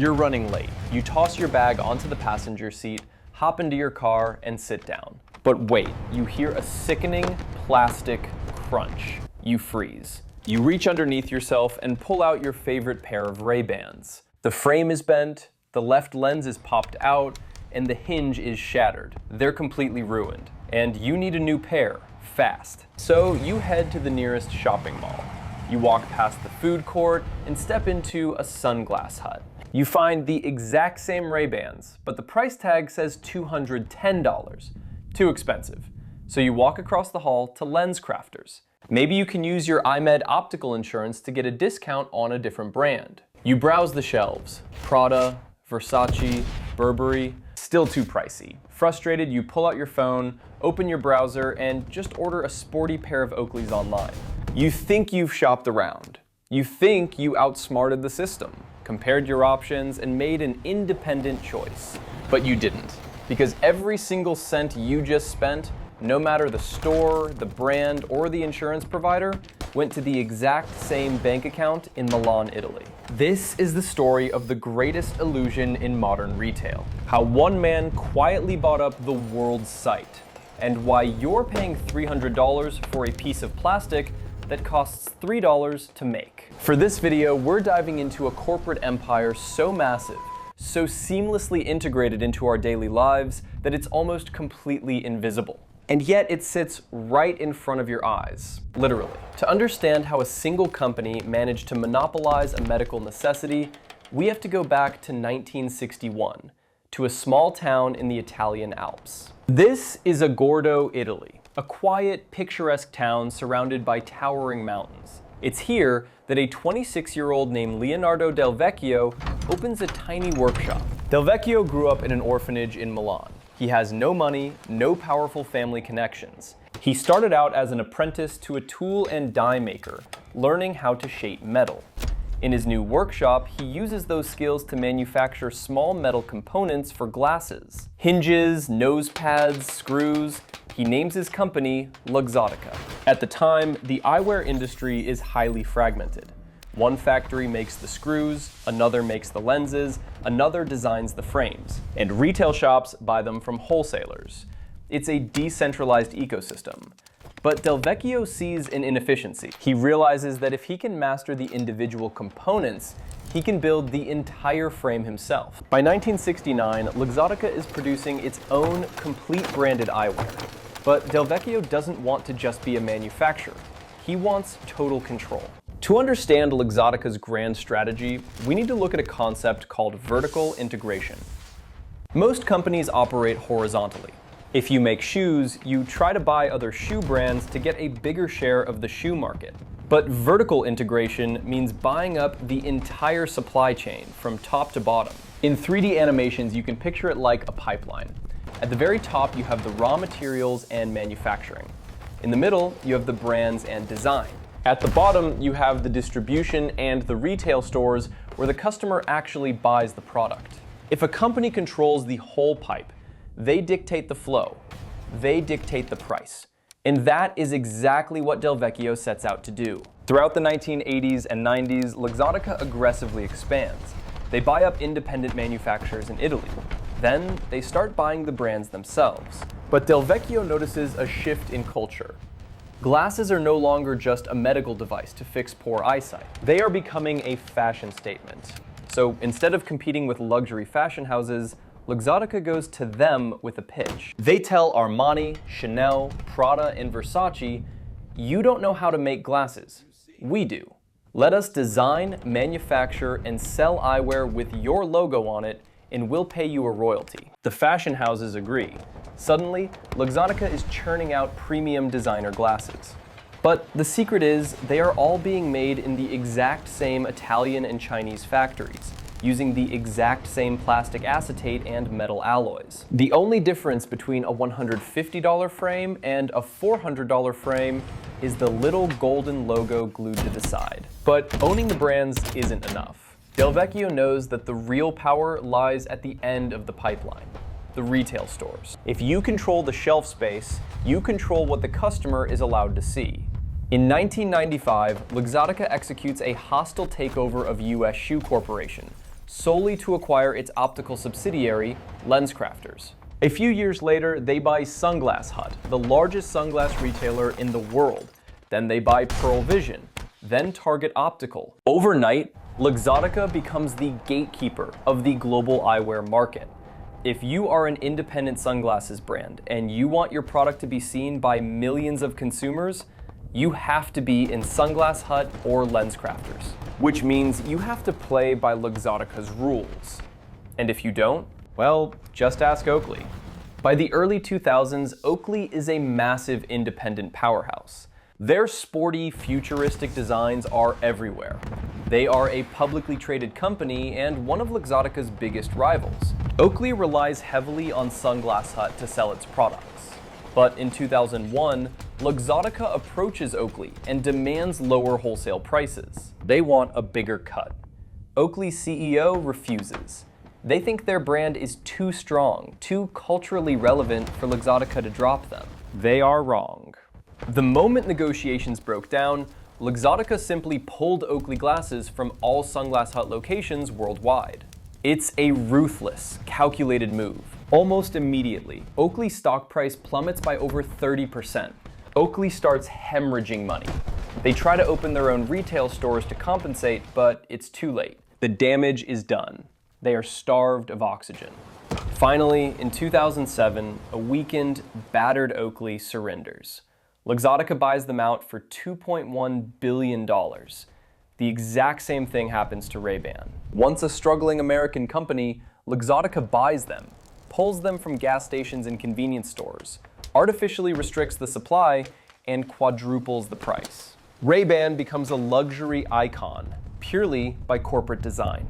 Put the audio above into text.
You're running late. You toss your bag onto the passenger seat, hop into your car, and sit down. But wait, you hear a sickening plastic crunch. You freeze. You reach underneath yourself and pull out your favorite pair of Ray-Bans. The frame is bent, the left lens is popped out, and the hinge is shattered. They're completely ruined, and you need a new pair, fast. So you head to the nearest shopping mall. You walk past the food court and step into a sunglass hut. You find the exact same Ray-Bans, but the price tag says $210. Too expensive. So you walk across the hall to Lens Crafters. Maybe you can use your iMed optical insurance to get a discount on a different brand. You browse the shelves. Prada, Versace, Burberry, still too pricey. Frustrated, you pull out your phone, open your browser, and just order a sporty pair of Oakleys online. You think you've shopped around. You think you outsmarted the system, compared your options, and made an independent choice. But you didn't. Because every single cent you just spent, no matter the store, the brand, or the insurance provider, went to the exact same bank account in Milan, Italy. This is the story of the greatest illusion in modern retail. How one man quietly bought up the world's sight, and why you're paying $300 for a piece of plastic that costs $3 to make. For this video, we're diving into a corporate empire so massive, so seamlessly integrated into our daily lives that it's almost completely invisible. And yet it sits right in front of your eyes, literally. To understand how a single company managed to monopolize a medical necessity, we have to go back to 1961, to a small town in the Italian Alps. This is Agordo, Italy, a quiet, picturesque town surrounded by towering mountains. It's here that a 26-year-old named Leonardo Del Vecchio opens a tiny workshop. Del Vecchio grew up in an orphanage in Milan. He has no money, no powerful family connections. He started out as an apprentice to a tool and die maker, learning how to shape metal. In his new workshop, he uses those skills to manufacture small metal components for glasses. Hinges, nose pads, screws. He names his company Luxottica. At the time, the eyewear industry is highly fragmented. One factory makes the screws, another makes the lenses, another designs the frames, and retail shops buy them from wholesalers. It's a decentralized ecosystem. But Del Vecchio sees an inefficiency. He realizes that if he can master the individual components, he can build the entire frame himself. By 1969, Luxottica is producing its own complete branded eyewear. But Del Vecchio doesn't want to just be a manufacturer. He wants total control. To understand Luxottica's grand strategy, we need to look at a concept called vertical integration. Most companies operate horizontally. If you make shoes, you try to buy other shoe brands to get a bigger share of the shoe market. But vertical integration means buying up the entire supply chain from top to bottom. In 3D animations, you can picture it like a pipeline. At the very top, you have the raw materials and manufacturing. In the middle, you have the brands and design. At the bottom, you have the distribution and the retail stores where the customer actually buys the product. If a company controls the whole pipe, they dictate the flow. They dictate the price. And that is exactly what Del Vecchio sets out to do. Throughout the 1980s and 90s, Luxottica aggressively expands. They buy up independent manufacturers in Italy. Then they start buying the brands themselves. But Del Vecchio notices a shift in culture. Glasses are no longer just a medical device to fix poor eyesight. They are becoming a fashion statement. So instead of competing with luxury fashion houses, Luxottica goes to them with a pitch. They tell Armani, Chanel, Prada, and Versace, you don't know how to make glasses. We do. Let us design, manufacture, and sell eyewear with your logo on it, and we'll pay you a royalty. The fashion houses agree. Suddenly, Luxottica is churning out premium designer glasses. But the secret is, they are all being made in the exact same Italian and Chinese factories, using the exact same plastic acetate and metal alloys. The only difference between a $150 frame and a $400 frame is the little golden logo glued to the side. But owning the brands isn't enough. Del Vecchio knows that the real power lies at the end of the pipeline, the retail stores. If you control the shelf space, you control what the customer is allowed to see. In 1995, Luxottica executes a hostile takeover of US Shoe Corporation, solely to acquire its optical subsidiary, LensCrafters. A few years later, they buy Sunglass Hut, the largest sunglass retailer in the world. Then they buy Pearl Vision, then Target Optical. Overnight, Luxottica becomes the gatekeeper of the global eyewear market. If you are an independent sunglasses brand and you want your product to be seen by millions of consumers, you have to be in Sunglass Hut or LensCrafters, which means you have to play by Luxottica's rules. And if you don't, well, just ask Oakley. By the early 2000s, Oakley is a massive independent powerhouse. Their sporty, futuristic designs are everywhere. They are a publicly traded company and one of Luxottica's biggest rivals. Oakley relies heavily on Sunglass Hut to sell its products. But in 2001, Luxottica approaches Oakley and demands lower wholesale prices. They want a bigger cut. Oakley's CEO refuses. They think their brand is too strong, too culturally relevant for Luxottica to drop them. They are wrong. The moment negotiations broke down, Luxottica simply pulled Oakley glasses from all Sunglass Hut locations worldwide. It's a ruthless, calculated move. Almost immediately, Oakley's stock price plummets by over 30%. Oakley starts hemorrhaging money. They try to open their own retail stores to compensate, but it's too late. The damage is done. They are starved of oxygen. Finally, in 2007, a weakened, battered Oakley surrenders. Luxottica buys them out for $2.1 billion. The exact same thing happens to Ray-Ban. Once a struggling American company, Luxottica buys them, pulls them from gas stations and convenience stores, artificially restricts the supply, and quadruples the price. Ray-Ban becomes a luxury icon, purely by corporate design.